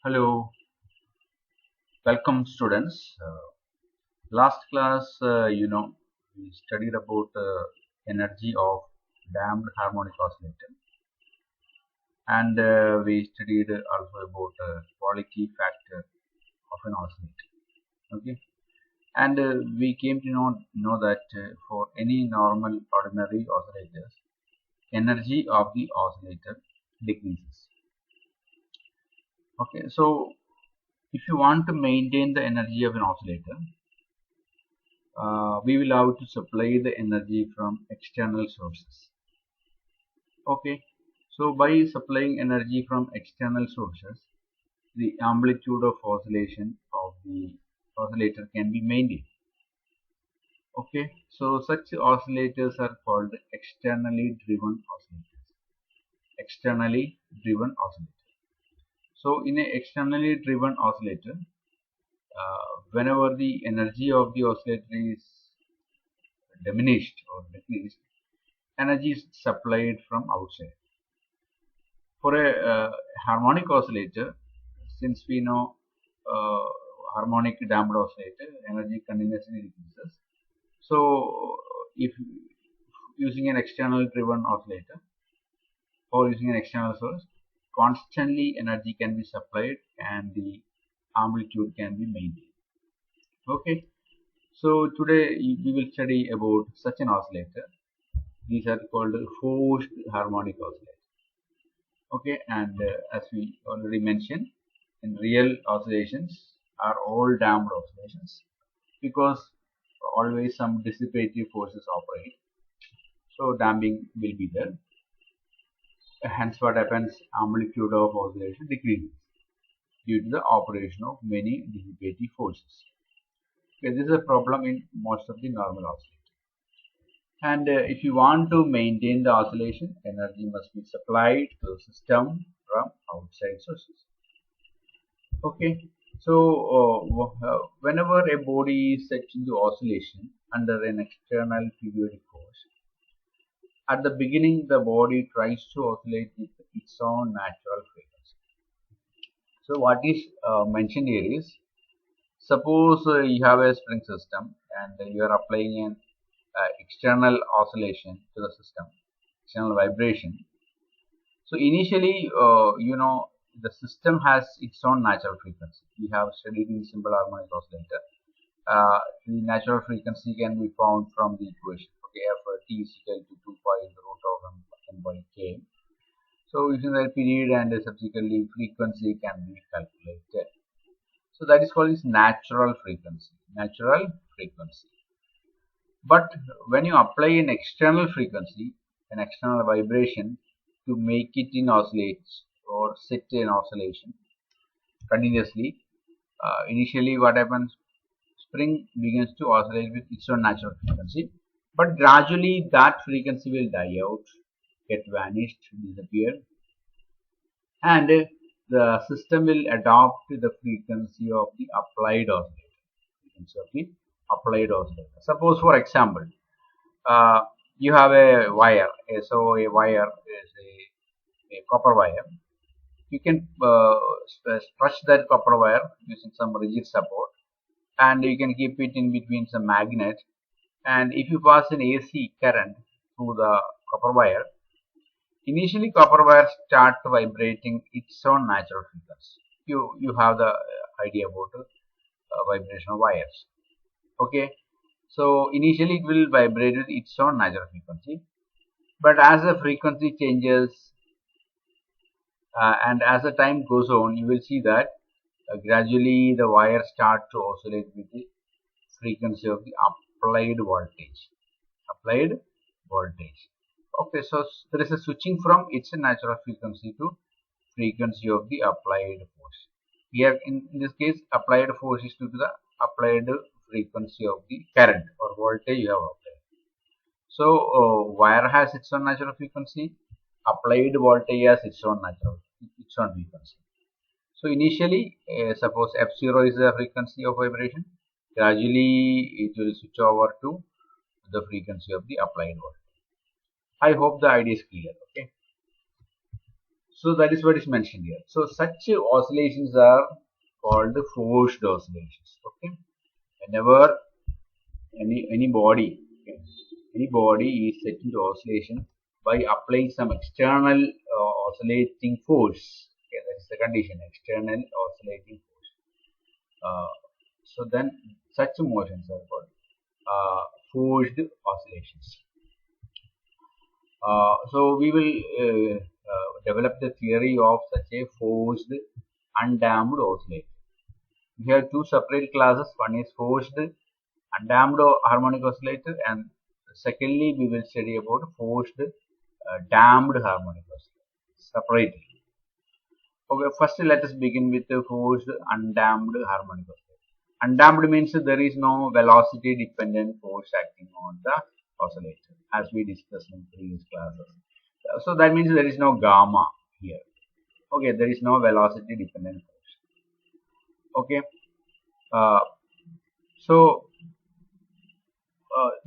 Hello, welcome students. Last class, we studied about energy of damped harmonic oscillator, and we studied also about quality factor of an oscillator. Okay, and we came to know that for any normal ordinary oscillators, energy of the oscillator decreases. Okay, so if you want to maintain the energy of an oscillator, we will have to supply the energy from external sources. Okay, so by supplying energy from external sources, the amplitude of oscillation of the oscillator can be maintained. Okay, so such oscillators are called externally driven oscillators. Externally driven oscillator. So in an externally driven oscillator, whenever the energy of the oscillator is diminished or decreased, energy is supplied from outside. For a harmonic oscillator, since we know harmonic damped oscillator, energy continuously decreases. So, if using an external driven oscillator or using an external source, constantly energy can be supplied and the amplitude can be maintained. Okay, so today we will study about such an oscillator. These are called forced harmonic oscillator. Okay, and as we already mentioned, in real oscillations are all damped oscillations because always some dissipative forces operate, so damping will be there. Hence what happens, amplitude of oscillation decreases due to the operation of many dissipative forces. Okay, this is a problem in most of the normal oscillators. And if you want to maintain the oscillation, energy must be supplied to the system from outside sources. Okay, so whenever a body is set into oscillation under an external periodic force, at the beginning the body tries to oscillate with its own natural frequency. So what is mentioned here is, suppose you have a spring system and you are applying an external oscillation to the system, external vibration. So initially, the system has its own natural frequency. We have studied in simple harmonic oscillator. The natural frequency can be found from the equation. Okay, f t is equal to 2 pi the root of m by k. So using that period and subsequently frequency can be calculated. So that is called its natural frequency. Natural frequency. But when you apply an external frequency, an external vibration to make it in oscillate or set in oscillation continuously, initially what happens? Spring begins to oscillate with its own natural frequency, but gradually that frequency will die out, get vanished, disappear, and the system will adopt the frequency of the applied oscillator. Frequency of the applied oscillator. Suppose, for example, you have a wire. So a wire is a copper wire. You can stretch that copper wire using some rigid support, and you can keep it in between some magnet. And if you pass an AC current through the copper wire, initially copper wire start vibrating its own natural frequency. You have the idea about vibration of wires. Okay, so initially it will vibrate with its own natural frequency, but as the frequency changes and as the time goes on, you will see that gradually the wire start to oscillate with the frequency of the applied voltage. Applied voltage. Okay, so there is a switching from its natural frequency to frequency of the applied force. Here in this case, applied force is due to the applied frequency of the current or voltage you have applied. So wire has its own natural frequency, applied voltage has its own frequency. So initially, suppose f0 is the frequency of vibration, gradually it will switch over to the frequency of the applied voltage. I hope the idea is clear. Okay. So that is what is mentioned here. So such oscillations are called forced oscillations. Okay, whenever any body, okay, any body is set into oscillation by applying some external oscillating force. Okay, that is the condition, external oscillating force. So then such motions are called forced oscillations. So we will develop the theory of such a forced undamped oscillator. We have two separate classes. One is forced undamped harmonic oscillator, and secondly we will study about forced damped harmonic oscillator separately. Okay, first let us begin with the forced undamped harmonic oscillator. Undamped means there is no velocity dependent force acting on the oscillator, as we discussed in previous classes. So that means there is no gamma here. Okay, there is no velocity dependent force. Okay, uh, so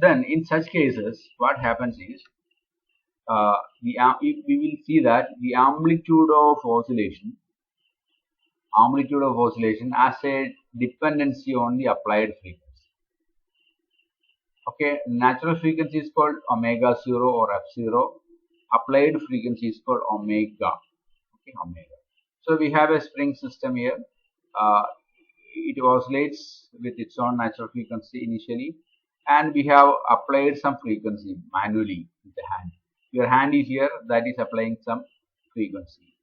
then in such cases what happens is we will see that the amplitude of oscillation as a dependency on the applied frequency. Okay, natural frequency is called omega 0 or f0. Applied frequency is called omega. Okay, omega. So we have a spring system here. It oscillates with its own natural frequency initially, and we have applied some frequency manually with the hand. Your hand is here, that is applying some frequency.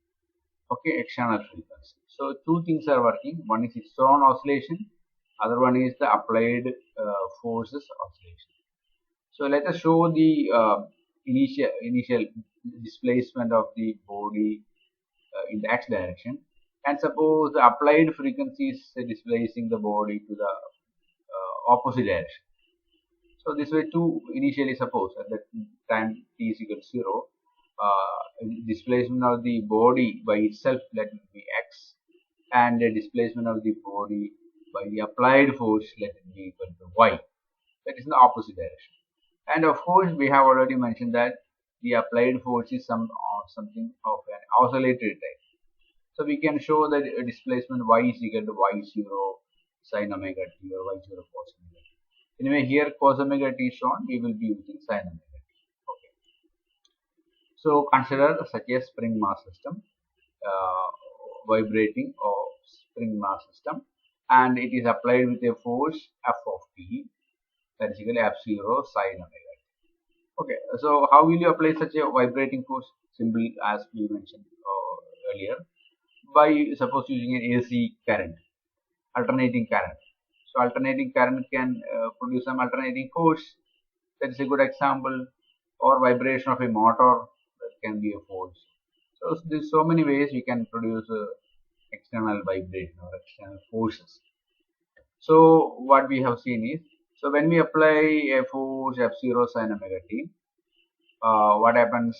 Okay, external frequency. So two things are working. One is its own oscillation, other one is the applied forces oscillation. So let us show the initial displacement of the body in the x direction, and suppose the applied frequency is displacing the body to the opposite direction. So this way too, initially suppose at the time t is equal to 0, displacement of the body by itself, let it be x, and the displacement of the body by the applied force, let it be equal to y. That is in the opposite direction. And of course we have already mentioned that the applied force is something of an oscillatory type. So we can show that displacement y is equal to y0 sin omega t or y0 cos omega t. Anyway, here cos omega t is shown, we will be using sin omega t. Okay. So consider such a spring mass system, vibrating or spring mass system, and it is applied with a force f of t, that is equal to f0 sin omega t. Okay, so how will you apply such a vibrating force? Simple, as we mentioned earlier, by suppose using an AC current, alternating current. So alternating current can produce some alternating force. That is a good example. Or vibration of a motor, that can be a force. So there's so many ways you can produce external vibration or external forces. So what we have seen is, so when we apply a force f0 sin omega t, what happens?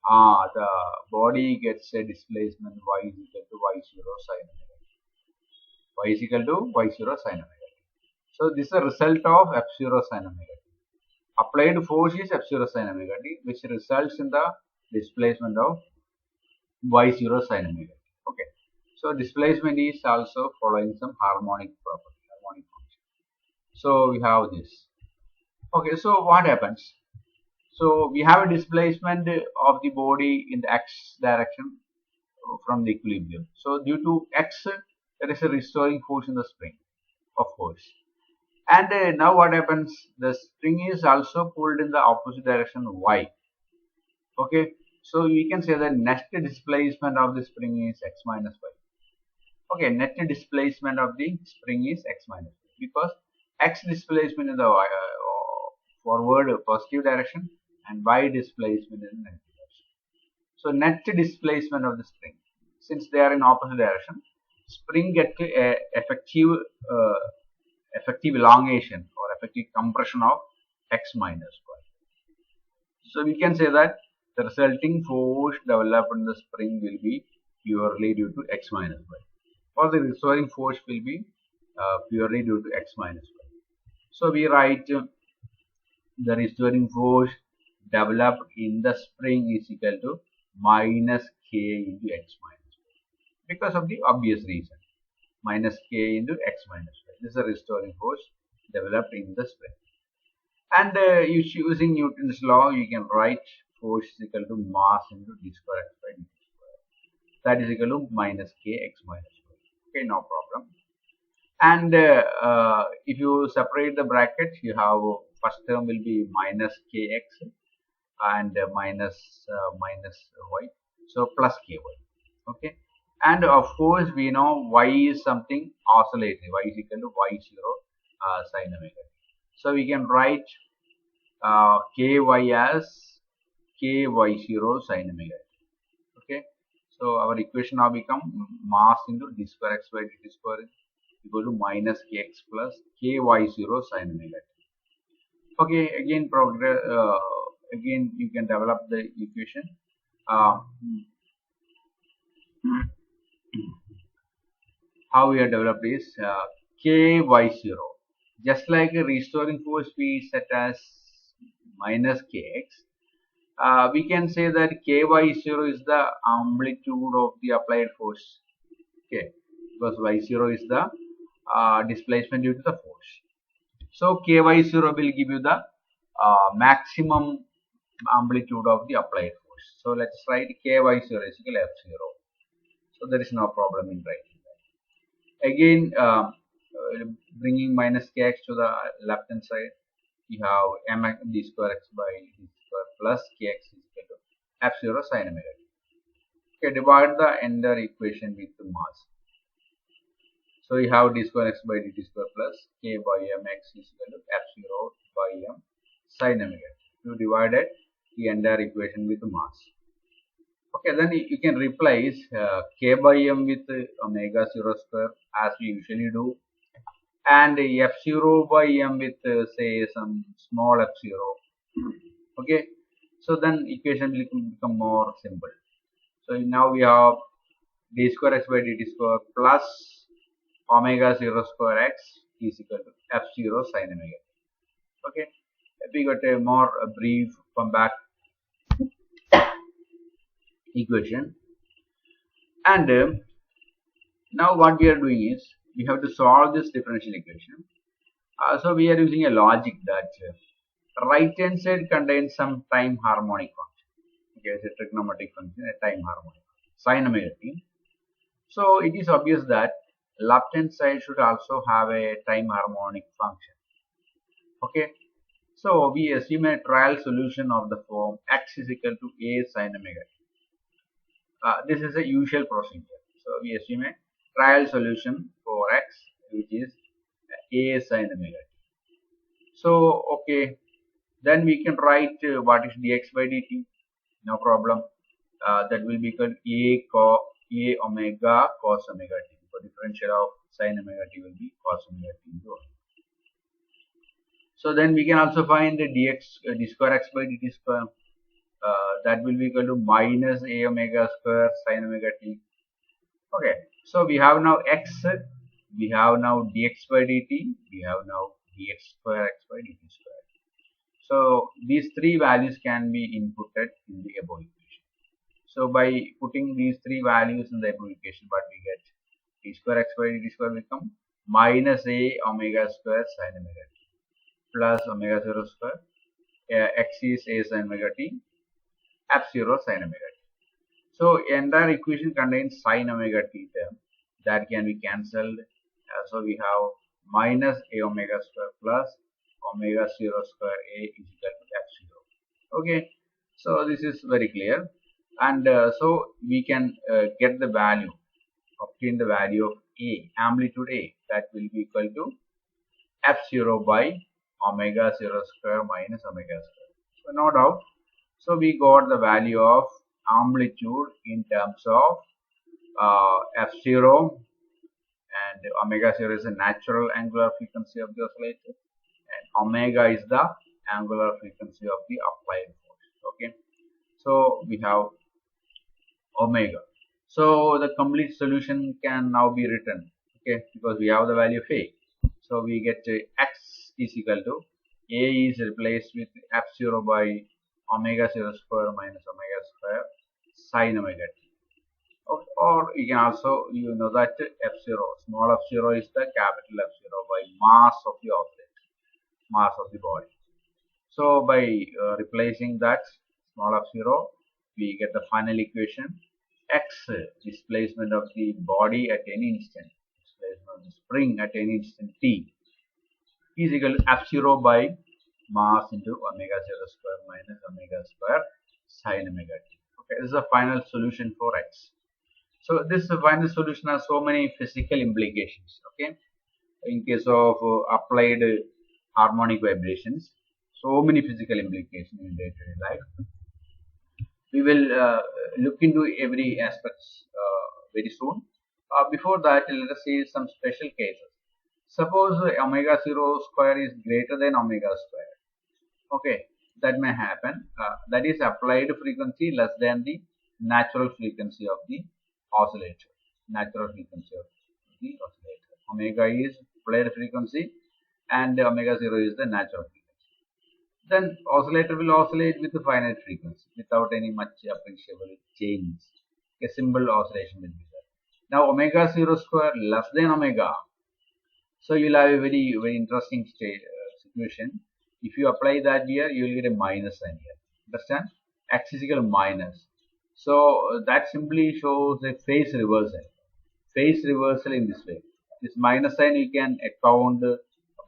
The body gets a displacement y is equal to y0 sin omega t. Y is equal to y0 sin omega t. So this is a result of f0 sin omega t. Applied force is f0 sin omega t, which results in the displacement of y0 sin omega t. Okay. So displacement is also following some harmonic property, harmonic function. So we have this. Okay, so what happens? So we have a displacement of the body in the x direction from the equilibrium. So due to x, there is a restoring force in the spring, of course. And now what happens? The spring is also pulled in the opposite direction y. Okay, so we can say that net displacement of the spring is x minus y. Okay, net displacement of the spring is x minus y, because x displacement in the forward positive direction and y displacement in the negative direction. So net displacement of the spring, since they are in opposite direction, spring get effective elongation or effective compression of x minus y. So we can say that the resulting force developed in the spring will be purely due to x minus y, or the restoring force will be purely due to x minus y. So we write the restoring force developed in the spring is equal to minus k into x minus y, because of the obvious reason, minus k into x minus y. This is a restoring force developed in the spring. And using Newton's law, you can write force is equal to mass into d square x by dt square. That is equal to minus k x minus y. Okay, no problem. And if you separate the brackets, you have first term will be minus kx and minus y, so plus ky. Okay, and of course we know y is something oscillatory. Y is equal to y0 sin omega. So we can write ky as ky0 sin omega. Okay, so our equation now become mass into d square x by dt square equal to minus kx plus ky0 sin omega. Okay, again again you can develop the equation. How we have developed is ky0, just like a restoring force we set as minus kx. We can say that ky0 is the amplitude of the applied force. Okay, because y0 is the displacement due to the force. So ky0 will give you the maximum amplitude of the applied force. So let's write ky0 is equal to f0. So there is no problem in writing that. Again, bringing minus kx to the left hand side, you have mx d square x by d square plus kx is equal to f0 sin omega t. Okay, divide the entire equation with the mass. So you have d square x by dt square plus k by mx is equal to f0 by m sin omega t. You divided the entire equation with the mass. Okay, then you can replace k by m with omega 0 square as we usually do, and f0 by m with say some small f0. Okay, so then equation will become more simple. So now we have d square x by dt square plus omega 0 square x is equal to f0 sin omega. Okay, we got a more brief compact equation. And now what we are doing is we have to solve this differential equation. So we are using a logic that right hand side contains some time harmonic function. Okay, it's a trigonometric function, a time harmonic sin omega t. So it is obvious that left hand side should also have a time harmonic function. Okay, so we assume a trial solution of the form x is equal to a sin omega t. This is a usual procedure. So we assume a trial solution for x, which is a sin omega t. So okay, then we can write what is dx by dt. No problem. That will be equal to a omega cos omega t. So differential of sin omega t will be cos omega t into omega. So then we can also find the dx d square x by dt square. That will be equal to minus a omega square sin omega t. Okay, so we have now x, we have now dx by dt, we have now dx square x by dt square. So these three values can be inputted in the above equation. So by putting these three values in the above equation, what we get, d square x by dt square become minus a omega square sin omega t plus omega 0 square, x is a sin omega t, f0 sin omega t. So entire equation contains sin omega t term that can be cancelled. So we have minus a omega square plus omega 0 square a is equal to f0. Okay, so this is very clear, and so we can get the value, obtain the value of a, amplitude a, that will be equal to f0 by omega 0 square minus omega square. So no doubt. So we got the value of amplitude in terms of f0, and omega 0 is the natural angular frequency of the oscillator, and omega is the angular frequency of the applied force. Okay, so we have omega. So the complete solution can now be written. Okay, because we have the value of a. So we get x is equal to a is replaced with f0 by omega 0 square minus omega square sin omega t. Or you can also, you know that f0, small f0 is the capital f0 by mass of the oscillator, mass of the body. So by replacing that small f0, we get the final equation. X, displacement of the body at any instant, displacement of the spring at any instant t, is equal to f0 by mass into omega 0 square minus omega square sine omega t. Okay, this is the final solution for x. So this final solution has so many physical implications. Okay, in case of applied harmonic vibrations, so many physical implications in day-to-day life. We will look into every aspects very soon. Before that, let us see some special cases. Suppose omega 0 square is greater than omega square. Okay, that may happen. That is applied frequency less than the natural frequency of the oscillator. Natural frequency of the oscillator. Omega is applied frequency and omega 0 is the natural frequency. Then oscillator will oscillate with the finite frequency without any much appreciable change. A simple oscillation will be there. Now omega 0 square less than omega. So you will have a very interesting situation. If you apply that here, you will get a minus sign here. Understand? X is equal to minus. So that simply shows a phase reversal. Phase reversal in this way. This minus sign you can account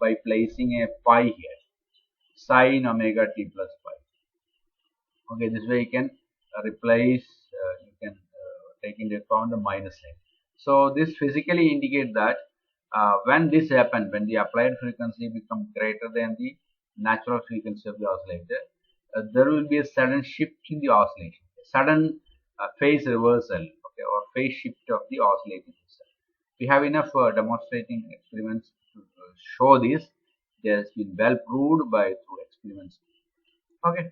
by placing a pi here. Sine omega t plus pi. Okay, this way you can replace, you can take into account the minus sign. So this physically indicates that when this happens, when the applied frequency becomes greater than the natural frequency of the oscillator, there will be a sudden shift in the oscillation, sudden phase reversal, okay, or phase shift of the oscillating system. We have enough demonstrating experiments to show this. It has been well proved by through experiments. Okay,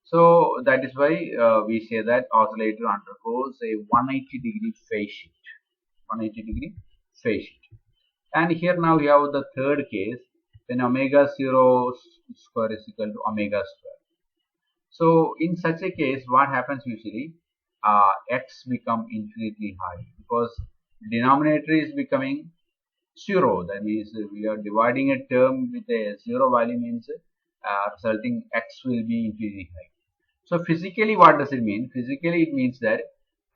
so that is why we say that oscillator undergoes a 180-degree phase shift. 180-degree phase shift. And here now we have the third case when omega 0 square is equal to omega square. So in such a case, what happens usually? X become infinitely high because denominator is becoming 0. That means we are dividing a term with a 0 value means resulting x will be infinitely high. So physically, what does it mean? Physically, it means that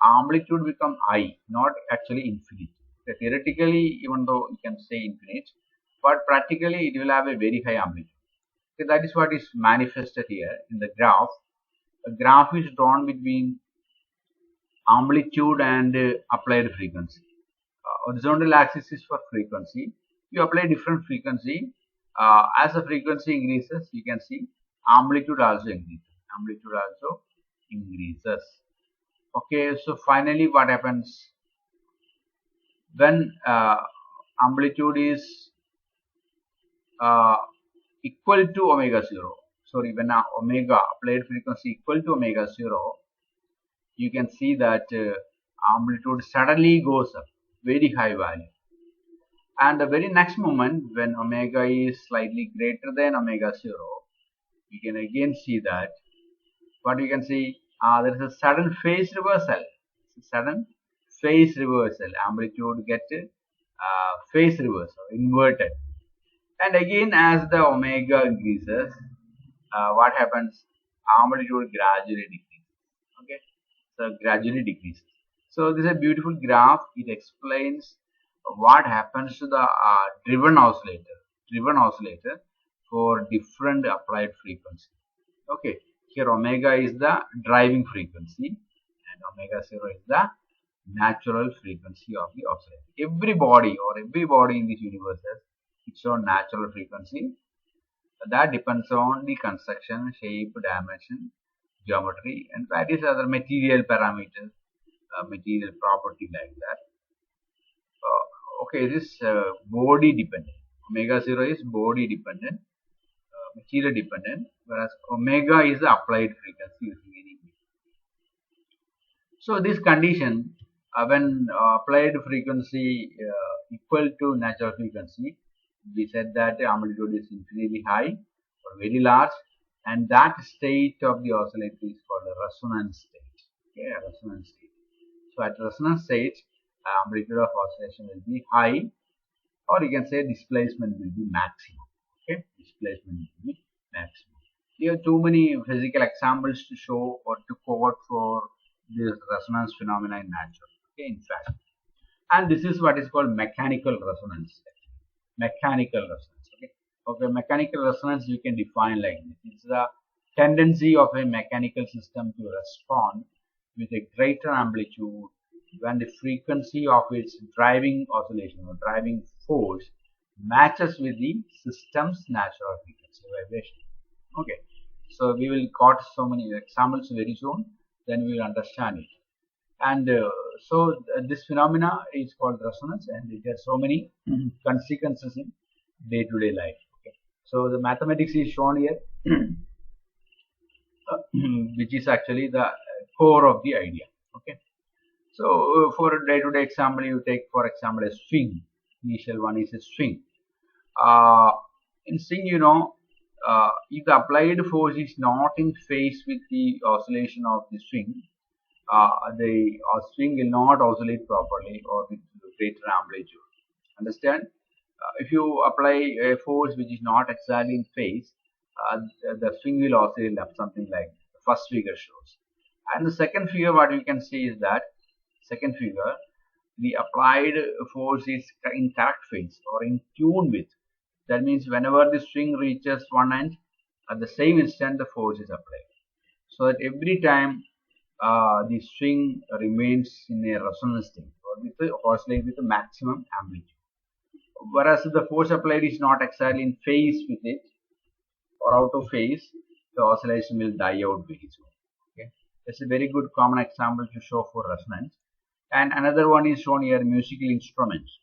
amplitude become high, not actually infinite. So theoretically, even though you can say infinite, but practically it will have a very high amplitude. So that is what is manifested here in the graph. A graph is drawn between amplitude and applied frequency. Horizontal axis is for frequency. You apply different frequency. As the frequency increases, you can see amplitude also increases. Amplitude also increases. Okay, so finally, what happens when amplitude is equal to omega 0? Sorry, when omega applied frequency equal to omega 0, you can see that amplitude suddenly goes up, very high value. And the very next moment, when omega is slightly greater than omega 0, we can again see that what we can see, there is a sudden phase reversal. Sudden phase reversal. Amplitude get phase reversal, inverted. And again, as the omega increases, what happens? Amplitude gradually decreases. Okay, so gradually decreases. So this is a beautiful graph. It explains what happens to the driven oscillator for different applied frequency. Okay, here omega is the driving frequency and omega 0 is the natural frequency of the oscillator. Every body in this universe has its own natural frequency. That depends on the construction, shape, dimension, geometry, and various other material parameters, material property like that. Okay, this body dependent. Omega 0 is body dependent, material dependent, whereas omega is the applied frequency using any medium. So this condition, when applied frequency equal to natural frequency, we said that amplitude is infinitely high or very large, and that state of the oscillator is called a resonance state. Okay, a resonance state. So at resonance stage, amplitude of oscillation will be high, or you can say displacement will be maximum. Okay, displacement will be maximum. We have too many physical examples to show or to quote for this resonance phenomena in nature. Okay, in fact, and this is what is called mechanical resonance. Mechanical resonance. Okay, mechanical resonance you can define like this. It's the tendency of a mechanical system to respond with a greater amplitude when the frequency of its driving oscillation or driving force matches with the system's natural frequency vibration. Okay, so we will got so many examples very soon, then we will understand it. And this phenomena is called resonance, and it has so many consequences in day-to-day life. Okay, so the mathematics is shown here, which is actually the core of the idea. Okay, so for a day-to-day example, you take for example a swing. Initial one is a swing. In swing, if the applied force is not in phase with the oscillation of the swing, the swing will not oscillate properly or with greater amplitude. Understand? If you apply a force which is not exactly in phase, the swing will oscillate up, something like the first figure shows. And the second figure, what you can see is that second figure, the applied force is in correct phase or in tune with. That means whenever the string reaches one end, at the same instant the force is applied. So that every time the string remains in a resonance state or with the oscillate with the maximum amplitude. Whereas if the force applied is not exactly in phase with it or out of phase, the oscillation will die out very soon. Okay, that's a very good common example to show for resonance. And another one is shown here, musical instruments.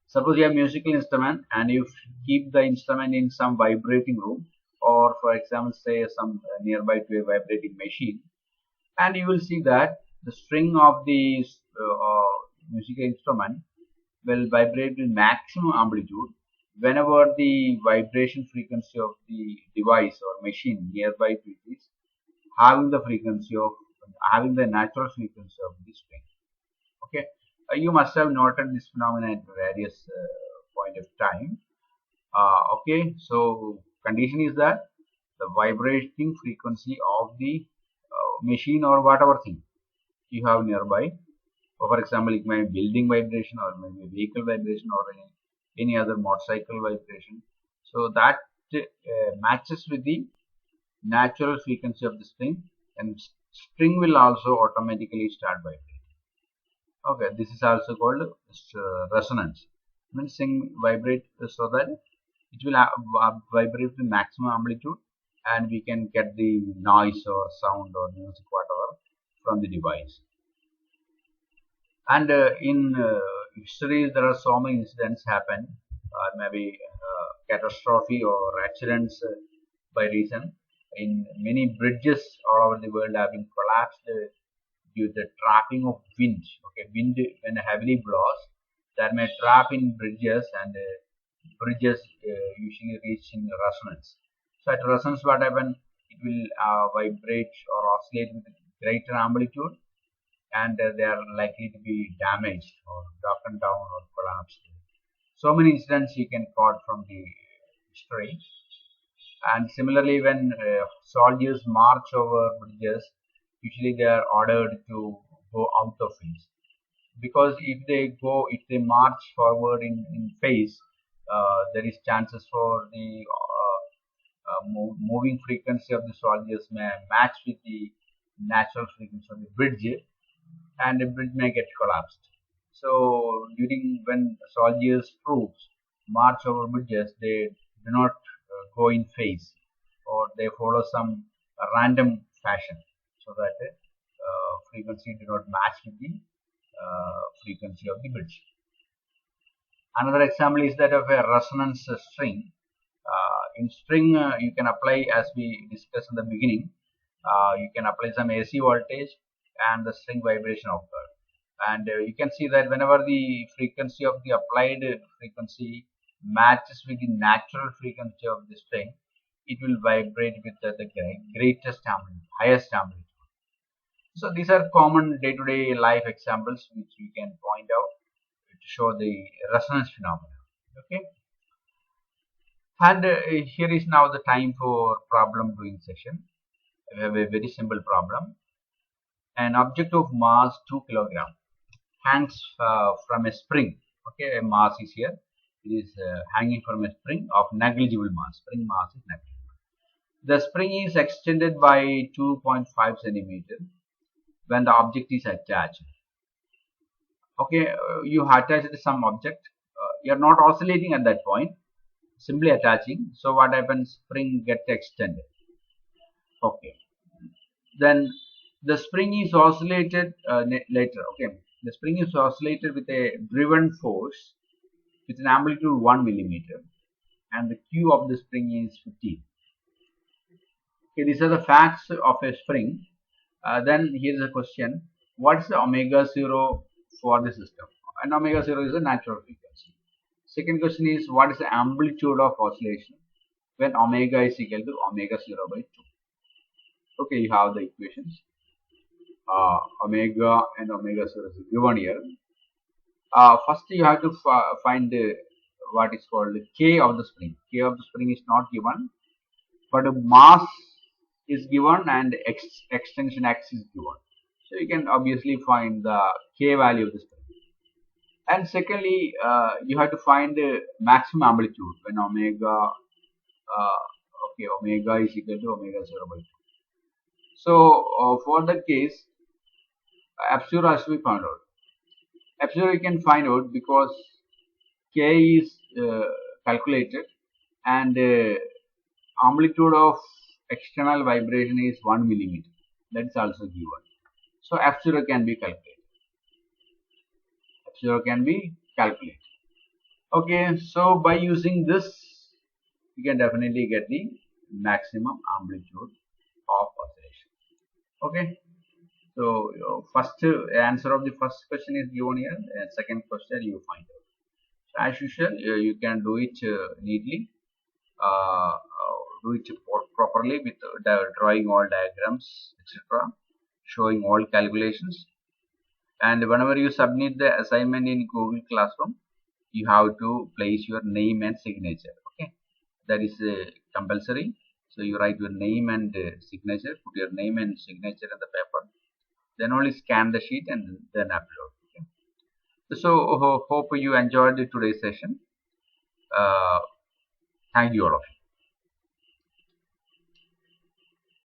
Suppose you have musical instrument and you keep the instrument in some vibrating room, or for example say some nearby to a vibrating machine, and you will see that the string of the musical instrument will vibrate with maximum amplitude whenever the vibration frequency of the device or machine nearby to it is having the natural frequency of the string. Okay, you must have noted this phenomenon at various point of time. Okay, so condition is that the vibrating frequency of the machine or whatever thing you have nearby. For example, it may be building vibration or maybe vehicle vibration or any other motorcycle vibration. So that matches with the natural frequency of the string, and string will also automatically start vibrating. Okay, this is also called resonance. Means string vibrate so that it will vibrate with maximum amplitude, and we can get the noise or sound or music whatever from the device. And in history, there are so many incidents happen, maybe catastrophe or accidents by reason. In many bridges all over the world have been collapsed due to the trapping of wind. Okay, wind when heavily blows, that may trap in bridges, and bridges usually reach in resonance. So at resonance, what happens? It will vibrate or oscillate with greater amplitude, and they are likely to be damaged or broken down or collapsed. So many incidents you can quote from the history. And similarly, when soldiers march over bridges, usually they are ordered to go out of phase, because if they march forward in phase, there is chances for the moving frequency of the soldiers may match with the natural frequency of the bridge, and the bridge may get collapsed. So when soldiers troops march over bridges, they do not go in phase, or they follow some random fashion, so that frequency do not match with the frequency of the bridge. Another example is that of a resonance string. In string, you can apply, as we discussed in the beginning, you can apply some AC voltage and the string vibration occur. And you can see that whenever the frequency of the applied frequency matches with the natural frequency of the string, it will vibrate with the greatest amplitude, highest amplitude. So these are common day-to-day life examples which we can point out to show the resonance phenomena. Okay, and here is now the time for problem doing session. We have a very simple problem. An object of mass 2 kilogram hangs from a spring. Okay, a mass is here. It is hanging from a spring of negligible mass. Spring mass is negligible. The spring is extended by 2.5 centimeter when the object is attached. Okay, you attach some object. You are not oscillating at that point. Simply attaching. So what happens? Spring gets extended. Okay. Then the spring is oscillated later. Okay, the spring is oscillated with a driven force with an amplitude 1 millimeter, and the Q of the spring is 15. Okay, these are the facts of a spring. Then here is a question: what is the omega 0 for the system? And omega 0 is a natural frequency. Second question is, what is the amplitude of oscillation when omega is equal to omega 0 by 2? Okay, you have the equations. Omega and omega 0 is given here. First, you have to find what is called K of the spring. K of the spring is not given, but mass is given and extension x is given. So you can obviously find the K value of the spring. And secondly, you have to find the maximum amplitude when omega omega is equal to omega 0 by 2. So for that case, epsilon has to be found out. Epsilon you can find out because K is calculated and amplitude of external vibration is 1 millimeter. That's also given. So F0 can be calculated. F0 can be calculated. Okay, so by using this, you can definitely get the maximum amplitude of oscillation. Okay, so first answer of the first question is given here, and second question you find out. So as usual, you can do it neatly, do it properly with drawing all diagrams, etc., showing all calculations. And whenever you submit the assignment in Google Classroom, you have to place your name and signature. Okay, that is compulsory. So you write your name and signature, put your name and signature in the paper, then only scan the sheet and then upload. Okay? So hope you enjoyed today's session. Thank you all of you.